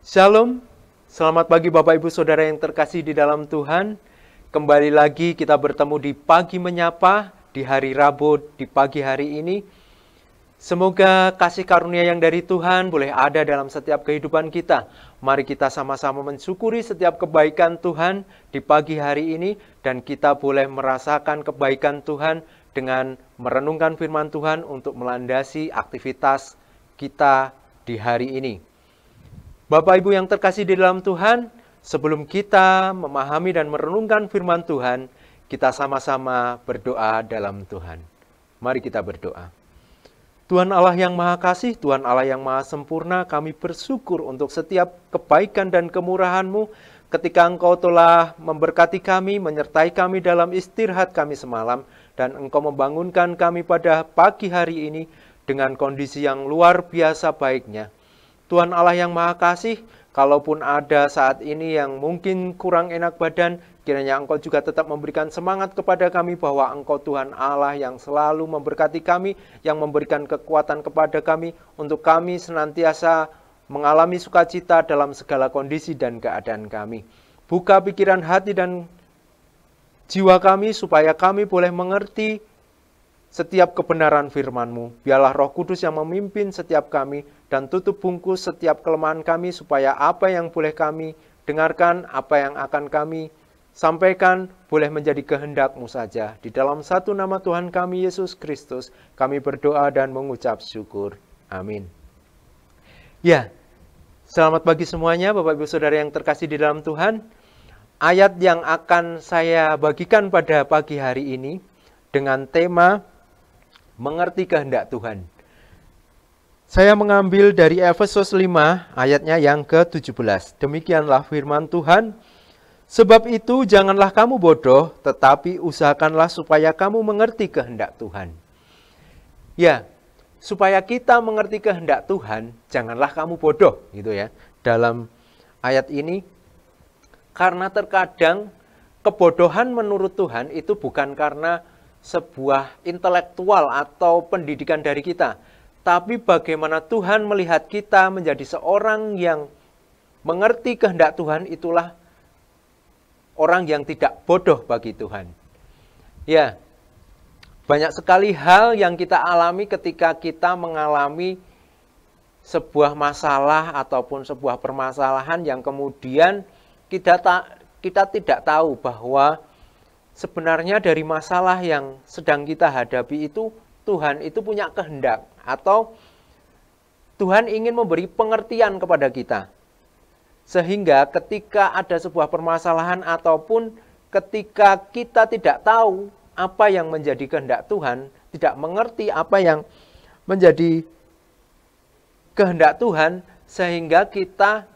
Shalom, selamat pagi Bapak Ibu Saudara yang terkasih di dalam Tuhan. Kembali lagi kita bertemu di Pagi Menyapa di hari Rabu di pagi hari ini. Semoga kasih karunia yang dari Tuhan boleh ada dalam setiap kehidupan kita. Mari kita sama-sama mensyukuri setiap kebaikan Tuhan di pagi hari ini. Dan kita boleh merasakan kebaikan Tuhan dengan merenungkan firman Tuhan untuk melandasi aktivitas kita di hari ini. Bapak Ibu yang terkasih di dalam Tuhan, sebelum kita memahami dan merenungkan firman Tuhan, kita sama-sama berdoa dalam Tuhan. Mari kita berdoa. Tuhan Allah yang Maha Kasih, Tuhan Allah yang Maha Sempurna, kami bersyukur untuk setiap kebaikan dan kemurahan-Mu ketika Engkau telah memberkati kami, menyertai kami dalam istirahat kami semalam, dan Engkau membangunkan kami pada pagi hari ini dengan kondisi yang luar biasa baiknya. Tuhan Allah yang Maha Kasih, kalaupun ada saat ini yang mungkin kurang enak badan, kiranya Engkau juga tetap memberikan semangat kepada kami bahwa Engkau Tuhan Allah yang selalu memberkati kami, yang memberikan kekuatan kepada kami, untuk kami senantiasa mengalami sukacita dalam segala kondisi dan keadaan kami. Buka pikiran hati dan jiwa kami supaya kami boleh mengerti setiap kebenaran firman-Mu. Biarlah Roh Kudus yang memimpin setiap kami dan tutup bungkus setiap kelemahan kami supaya apa yang boleh kami dengarkan, apa yang akan kami sampaikan boleh menjadi kehendak-Mu saja. Di dalam satu nama Tuhan kami Yesus Kristus, kami berdoa dan mengucap syukur. Amin. Ya, selamat pagi semuanya Bapak Ibu Saudara yang terkasih di dalam Tuhan. Ayat yang akan saya bagikan pada pagi hari ini dengan tema mengerti kehendak Tuhan. Saya mengambil dari Efesus 5 ayatnya yang ke-17. Demikianlah firman Tuhan. Sebab itu janganlah kamu bodoh, tetapi usahakanlah supaya kamu mengerti kehendak Tuhan. Ya, supaya kita mengerti kehendak Tuhan, janganlah kamu bodoh, gitu ya. Dalam ayat ini, karena terkadang kebodohan menurut Tuhan itu bukan karena sebuah intelektual atau pendidikan dari kita, tapi bagaimana Tuhan melihat kita menjadi seorang yang mengerti kehendak Tuhan, itulah orang yang tidak bodoh bagi Tuhan. Ya, banyak sekali hal yang kita alami ketika kita mengalami sebuah masalah ataupun sebuah permasalahan yang kemudian kita tidak tahu bahwa sebenarnya dari masalah yang sedang kita hadapi itu, Tuhan itu punya kehendak, atau Tuhan ingin memberi pengertian kepada kita. Sehingga ketika ada sebuah permasalahan ataupun ketika kita tidak tahu apa yang menjadi kehendak Tuhan, tidak mengerti apa yang menjadi kehendak Tuhan, sehingga kita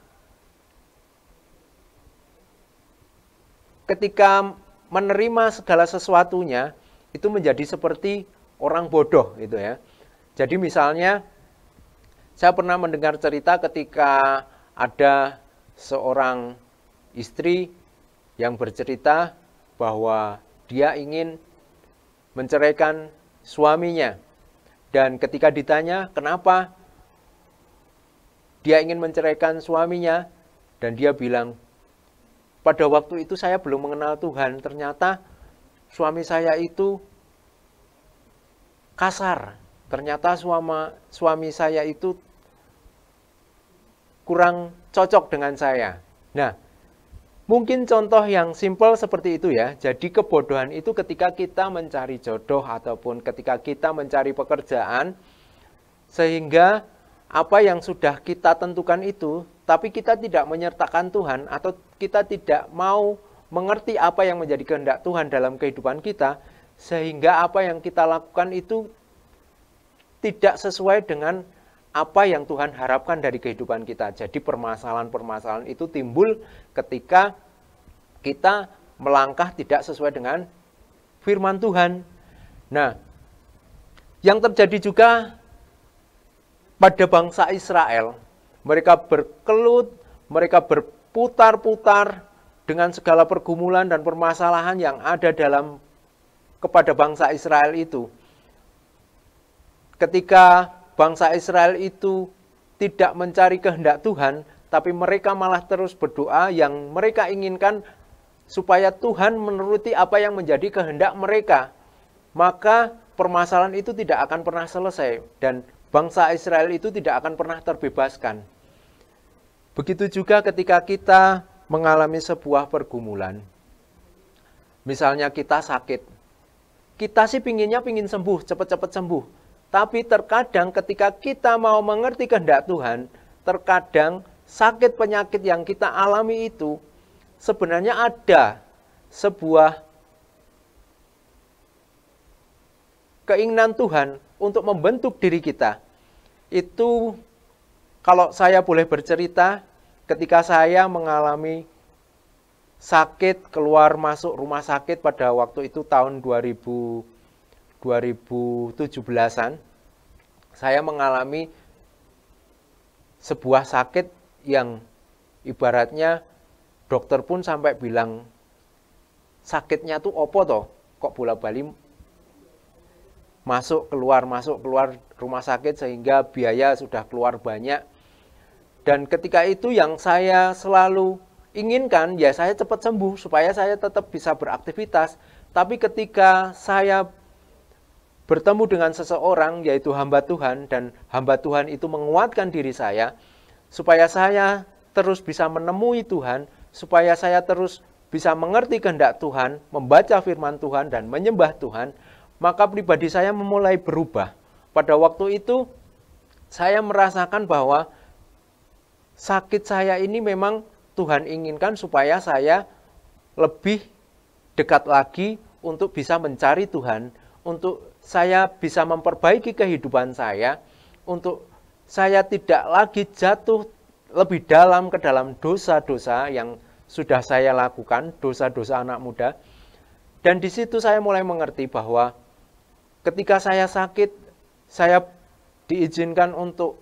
ketika menerima segala sesuatunya itu menjadi seperti orang bodoh gitu ya. Jadi misalnya saya pernah mendengar cerita ketika ada seorang istri yang bercerita bahwa dia ingin menceraikan suaminya. Dan ketika ditanya kenapa dia ingin menceraikan suaminya, dan dia bilang, pada waktu itu saya belum mengenal Tuhan, ternyata suami saya itu kasar. Ternyata suami saya itu kurang cocok dengan saya. Nah, mungkin contoh yang simpel seperti itu ya. Jadi kebodohan itu ketika kita mencari jodoh ataupun ketika kita mencari pekerjaan, sehingga apa yang sudah kita tentukan itu, tapi kita tidak menyertakan Tuhan, atau kita tidak mau mengerti apa yang menjadi kehendak Tuhan dalam kehidupan kita, sehingga apa yang kita lakukan itu tidak sesuai dengan apa yang Tuhan harapkan dari kehidupan kita. Jadi permasalahan-permasalahan itu timbul ketika kita melangkah tidak sesuai dengan firman Tuhan. Nah, yang terjadi juga pada bangsa Israel, mereka berkelut, mereka berputar-putar dengan segala pergumulan dan permasalahan yang ada kepada bangsa Israel itu. Ketika bangsa Israel itu tidak mencari kehendak Tuhan, tapi mereka malah terus berdoa yang mereka inginkan supaya Tuhan menuruti apa yang menjadi kehendak mereka. Maka permasalahan itu tidak akan pernah selesai dan bangsa Israel itu tidak akan pernah terbebaskan. Begitu juga ketika kita mengalami sebuah pergumulan. Misalnya kita sakit. Kita sih pinginnya sembuh, cepat-cepat sembuh. Tapi terkadang ketika kita mau mengerti kehendak Tuhan, terkadang sakit penyakit yang kita alami itu sebenarnya ada sebuah keinginan Tuhan untuk membentuk diri kita. Itu kalau saya boleh bercerita, ketika saya mengalami sakit keluar masuk rumah sakit pada waktu itu tahun 2017-an, saya mengalami sebuah sakit yang ibaratnya dokter pun sampai bilang, sakitnya tuh opo toh, kok bola-bali masuk keluar rumah sakit sehingga biaya sudah keluar banyak. Dan ketika itu yang saya selalu inginkan, ya saya cepat sembuh supaya saya tetap bisa beraktivitas. Tapi ketika saya bertemu dengan seseorang, yaitu hamba Tuhan, dan hamba Tuhan itu menguatkan diri saya, supaya saya terus bisa menemui Tuhan, supaya saya terus bisa mengerti kehendak Tuhan, membaca firman Tuhan, dan menyembah Tuhan, maka pribadi saya memulai berubah. Pada waktu itu, saya merasakan bahwa sakit saya ini memang Tuhan inginkan supaya saya lebih dekat lagi untuk bisa mencari Tuhan, untuk saya bisa memperbaiki kehidupan saya, untuk saya tidak lagi jatuh lebih dalam ke dalam dosa-dosa yang sudah saya lakukan, dosa-dosa anak muda. Dan di situ saya mulai mengerti bahwa ketika saya sakit, saya diizinkan untuk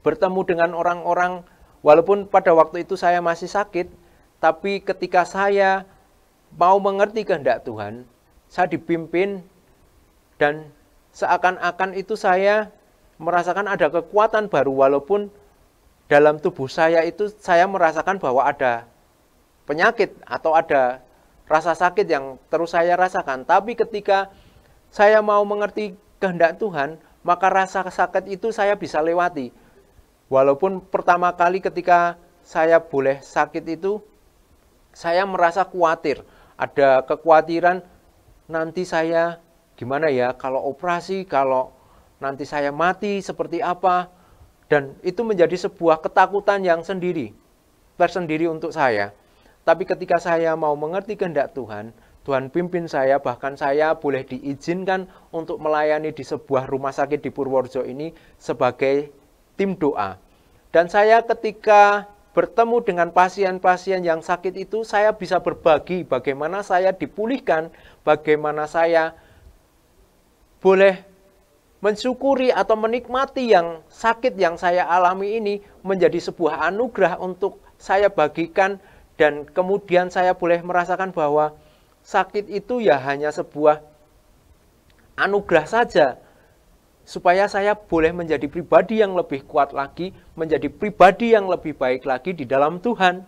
bertemu dengan orang-orang, walaupun pada waktu itu saya masih sakit, tapi ketika saya mau mengerti kehendak Tuhan, saya dipimpin dan seakan-akan itu saya merasakan ada kekuatan baru, walaupun dalam tubuh saya itu saya merasakan bahwa ada penyakit atau ada rasa sakit yang terus saya rasakan. Tapi ketika saya mau mengerti kehendak Tuhan, maka rasa sakit itu saya bisa lewati. Walaupun pertama kali ketika saya boleh sakit itu, saya merasa khawatir. Ada kekhawatiran nanti saya gimana ya kalau operasi, kalau nanti saya mati seperti apa. Dan itu menjadi sebuah ketakutan yang tersendiri untuk saya. Tapi ketika saya mau mengerti kehendak Tuhan, Tuhan pimpin saya, bahkan saya boleh diizinkan untuk melayani di sebuah rumah sakit di Purworejo ini sebagai tim doa. Dan saya ketika bertemu dengan pasien-pasien yang sakit itu, saya bisa berbagi bagaimana saya dipulihkan, bagaimana saya boleh mensyukuri atau menikmati yang sakit yang saya alami ini menjadi sebuah anugerah untuk saya bagikan. Dan kemudian saya boleh merasakan bahwa sakit itu ya hanya sebuah anugerah saja, supaya saya boleh menjadi pribadi yang lebih kuat lagi, menjadi pribadi yang lebih baik lagi di dalam Tuhan.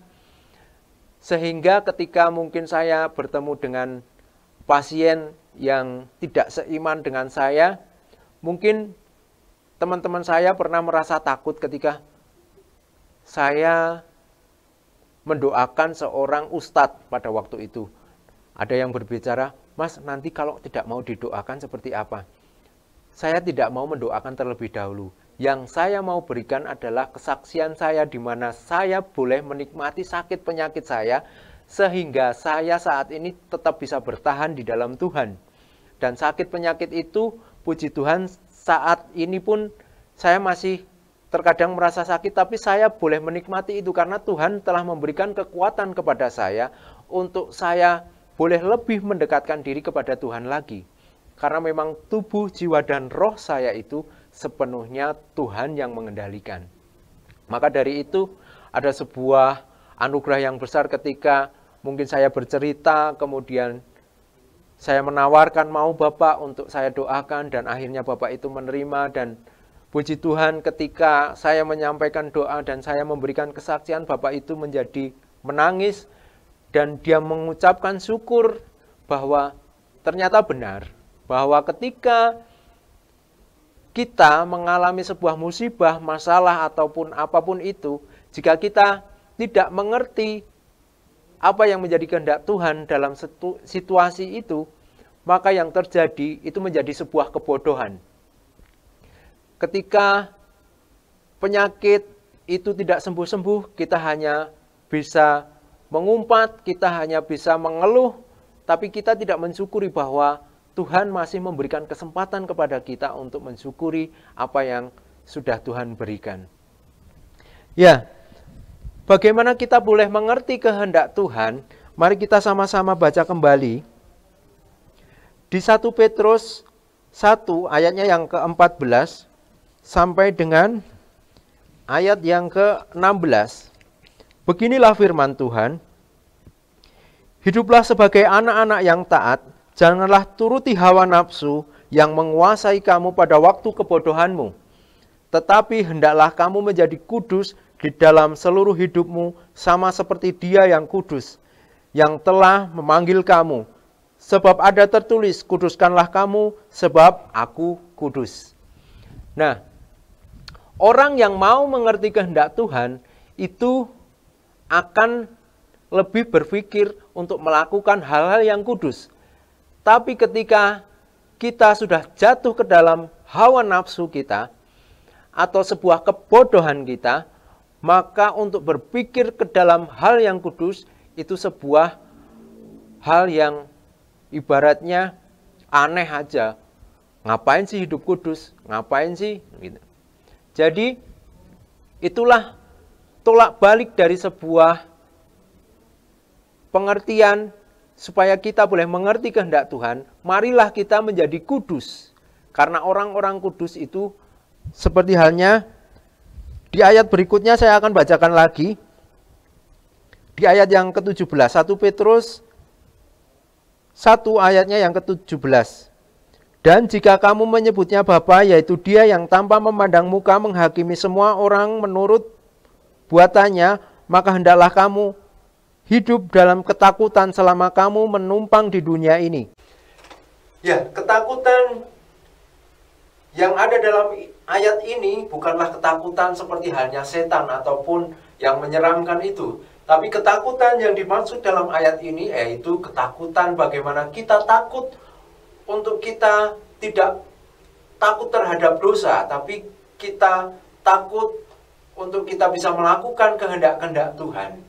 Sehingga ketika mungkin saya bertemu dengan pasien yang tidak seiman dengan saya, mungkin teman-teman saya pernah merasa takut ketika saya mendoakan seorang ustadz pada waktu itu. Ada yang berbicara, Mas, nanti kalau tidak mau didoakan seperti apa? Saya tidak mau mendoakan terlebih dahulu. Yang saya mau berikan adalah kesaksian saya di mana saya boleh menikmati sakit penyakit saya, sehingga saya saat ini tetap bisa bertahan di dalam Tuhan. Dan sakit penyakit itu, puji Tuhan, saat ini pun saya masih terkadang merasa sakit, tapi saya boleh menikmati itu karena Tuhan telah memberikan kekuatan kepada saya untuk saya boleh lebih mendekatkan diri kepada Tuhan lagi. Karena memang tubuh, jiwa, dan roh saya itu sepenuhnya Tuhan yang mengendalikan. Maka dari itu ada sebuah anugerah yang besar ketika mungkin saya bercerita, kemudian saya menawarkan mau Bapak untuk saya doakan, dan akhirnya Bapak itu menerima, dan Puji Tuhan, ketika saya menyampaikan doa dan saya memberikan kesaksian, Bapak itu menjadi menangis dan dia mengucapkan syukur bahwa ternyata benar, bahwa ketika kita mengalami sebuah musibah, masalah ataupun apapun itu, jika kita tidak mengerti apa yang menjadi kehendak Tuhan dalam situasi itu, maka yang terjadi itu menjadi sebuah kebodohan. Ketika penyakit itu tidak sembuh-sembuh, kita hanya bisa mengumpat, kita hanya bisa mengeluh, tapi kita tidak mensyukuri bahwa Tuhan masih memberikan kesempatan kepada kita untuk mensyukuri apa yang sudah Tuhan berikan. Ya, bagaimana kita boleh mengerti kehendak Tuhan? Mari kita sama-sama baca kembali. Di 1 Petrus 1 ayatnya yang ke-14 sampai dengan ayat yang ke-16. Beginilah firman Tuhan. Hiduplah sebagai anak-anak yang taat, janganlah turuti hawa nafsu yang menguasai kamu pada waktu kebodohanmu. Tetapi hendaklah kamu menjadi kudus di dalam seluruh hidupmu, sama seperti Dia yang kudus, yang telah memanggil kamu. Sebab ada tertulis, kuduskanlah kamu, sebab aku kudus. Nah, orang yang mau mengerti kehendak Tuhan itu akan lebih berpikir untuk melakukan hal-hal yang kudus. Tapi ketika kita sudah jatuh ke dalam hawa nafsu kita atau sebuah kebodohan kita, maka untuk berpikir ke dalam hal yang kudus itu sebuah hal yang ibaratnya aneh aja. Ngapain sih hidup kudus? Ngapain sih? Gitu. Jadi itulah tolak balik dari sebuah pengertian supaya kita boleh mengerti kehendak Tuhan. Marilah kita menjadi kudus. Karena orang-orang kudus itu seperti halnya di ayat berikutnya saya akan bacakan lagi. Di ayat yang ke-17, 1 Petrus 1 ayatnya yang ke-17. Dan jika kamu menyebutnya Bapa, yaitu Dia yang tanpa memandang muka menghakimi semua orang menurut buatannya, maka hendaklah kamu hidup dalam ketakutan selama kamu menumpang di dunia ini. Ya, ketakutan yang ada dalam ayat ini bukanlah ketakutan seperti halnya setan ataupun yang menyeramkan itu. Tapi ketakutan yang dimaksud dalam ayat ini yaitu ketakutan bagaimana kita takut untuk kita tidak takut terhadap dosa, tapi kita takut untuk kita bisa melakukan kehendak-kehendak Tuhan.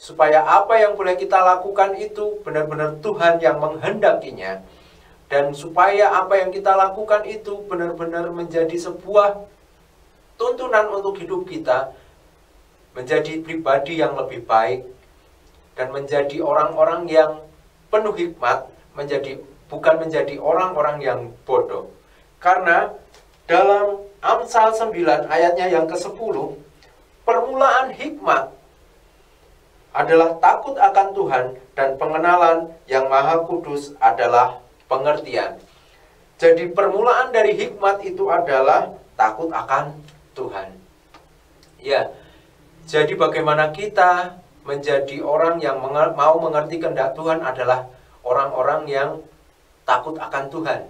Supaya apa yang boleh kita lakukan itu benar-benar Tuhan yang menghendakinya. Dan supaya apa yang kita lakukan itu benar-benar menjadi sebuah tuntunan untuk hidup kita, menjadi pribadi yang lebih baik, dan menjadi orang-orang yang penuh hikmat, bukan menjadi orang-orang yang bodoh. Karena dalam Amsal 9 ayatnya yang ke-10, permulaan hikmat adalah takut akan Tuhan, dan pengenalan yang maha kudus adalah pengertian. Jadi permulaan dari hikmat itu adalah takut akan Tuhan. Ya, jadi bagaimana kita menjadi orang yang mau mengerti kehendak Tuhan adalah orang-orang yang takut akan Tuhan.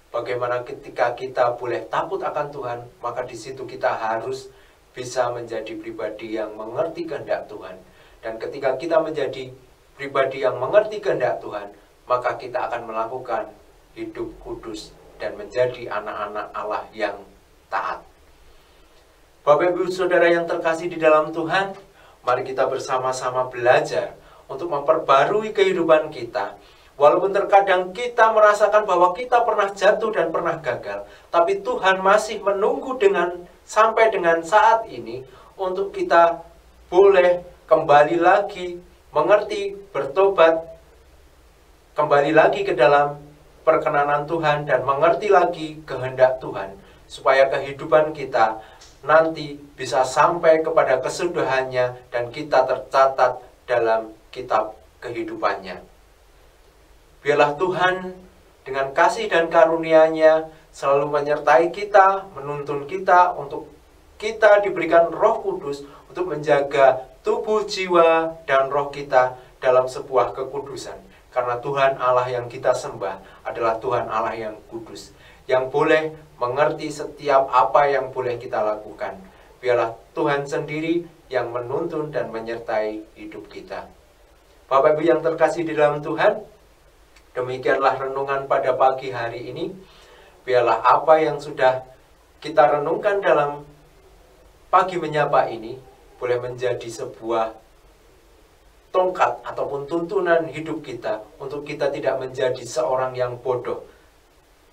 Bagaimana ketika kita boleh takut akan Tuhan, maka di situ kita harus bisa menjadi pribadi yang mengerti kehendak Tuhan. Dan ketika kita menjadi pribadi yang mengerti kehendak Tuhan, maka kita akan melakukan hidup kudus dan menjadi anak-anak Allah yang taat. Bapak Ibu Saudara yang terkasih di dalam Tuhan, mari kita bersama-sama belajar untuk memperbarui kehidupan kita. Walaupun terkadang kita merasakan bahwa kita pernah jatuh dan pernah gagal, tapi Tuhan masih menunggu sampai dengan saat ini untuk kita boleh kembali lagi mengerti, bertobat, kembali lagi ke dalam perkenanan Tuhan dan mengerti lagi kehendak Tuhan, supaya kehidupan kita nanti bisa sampai kepada kesudahannya dan kita tercatat dalam kitab kehidupannya. Biarlah Tuhan dengan kasih dan karunia-Nya selalu menyertai kita, menuntun kita untuk kita diberikan Roh Kudus untuk menjaga tubuh, jiwa, dan roh kita dalam sebuah kekudusan. Karena Tuhan Allah yang kita sembah adalah Tuhan Allah yang kudus, yang boleh mengerti setiap apa yang boleh kita lakukan. Biarlah Tuhan sendiri yang menuntun dan menyertai hidup kita. Bapak Ibu yang terkasih di dalam Tuhan, demikianlah renungan pada pagi hari ini. Biarlah apa yang sudah kita renungkan dalam pagi menyapa ini boleh menjadi sebuah tongkat ataupun tuntunan hidup kita untuk kita tidak menjadi seorang yang bodoh.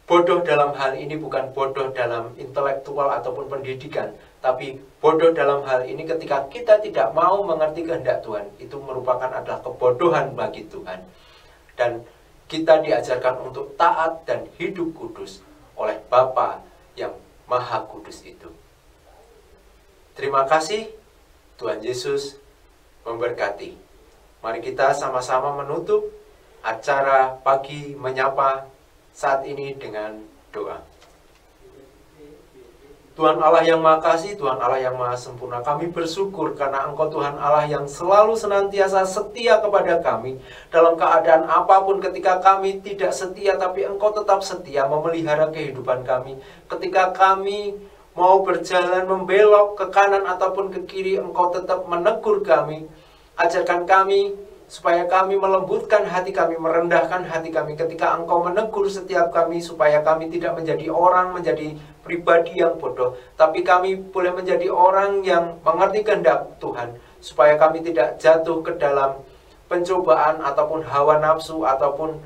Bodoh dalam hal ini bukan bodoh dalam intelektual ataupun pendidikan, tapi bodoh dalam hal ini ketika kita tidak mau mengerti kehendak Tuhan. Itu merupakan adalah kebodohan bagi Tuhan. Dan kita diajarkan untuk taat dan hidup kudus oleh Bapa yang Maha Kudus itu. Terima kasih, Tuhan Yesus memberkati. Mari kita sama-sama menutup acara pagi menyapa saat ini dengan doa. Tuhan Allah yang Maha Kasih, Tuhan Allah yang Maha Sempurna, kami bersyukur karena Engkau Tuhan Allah yang selalu senantiasa setia kepada kami. Dalam keadaan apapun ketika kami tidak setia, tapi Engkau tetap setia memelihara kehidupan kami. Ketika kami mau berjalan membelok ke kanan ataupun ke kiri, Engkau tetap menegur kami. Ajarkan kami supaya kami melembutkan hati kami, merendahkan hati kami ketika Engkau menegur setiap kami, supaya kami tidak menjadi orang, menjadi pribadi yang bodoh, tapi kami boleh menjadi orang yang mengerti kehendak Tuhan, supaya kami tidak jatuh ke dalam pencobaan ataupun hawa nafsu ataupun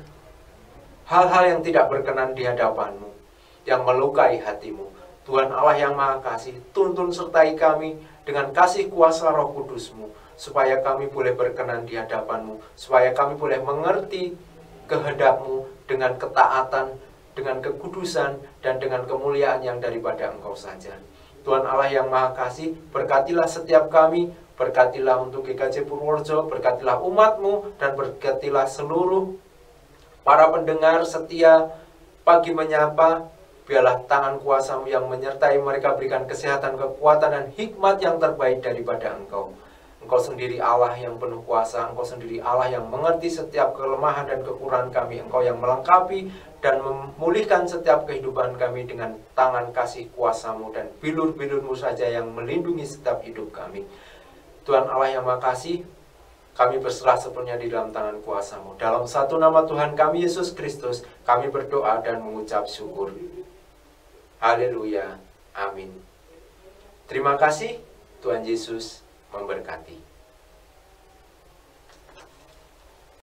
hal-hal yang tidak berkenan di hadapan-Mu, yang melukai hatimu. Tuhan Allah yang Maha Kasih, tuntun sertai kami dengan kasih kuasa Roh Kudus-Mu, supaya kami boleh berkenan di hadapan-Mu, supaya kami boleh mengerti kehendak-Mu dengan ketaatan, dengan kekudusan, dan dengan kemuliaan yang daripada Engkau saja. Tuhan Allah yang Maha Kasih, berkatilah setiap kami, berkatilah untuk GKJ Purworejo, berkatilah umat-Mu, dan berkatilah seluruh para pendengar setia pagi menyapa. Biarlah tangan kuasa-Mu yang menyertai mereka, berikan kesehatan, kekuatan, dan hikmat yang terbaik daripada Engkau. Engkau sendiri Allah yang penuh kuasa, Engkau sendiri Allah yang mengerti setiap kelemahan dan kekurangan kami. Engkau yang melengkapi dan memulihkan setiap kehidupan kami dengan tangan kasih kuasa-Mu, dan bilur-bilur-Mu saja yang melindungi setiap hidup kami. Tuhan Allah yang Maha Kasih, kami berserah sepenuhnya di dalam tangan kuasa-Mu. Dalam satu nama Tuhan kami Yesus Kristus, kami berdoa dan mengucap syukur. Haleluya. Amin. Terima kasih. Tuhan Yesus memberkati.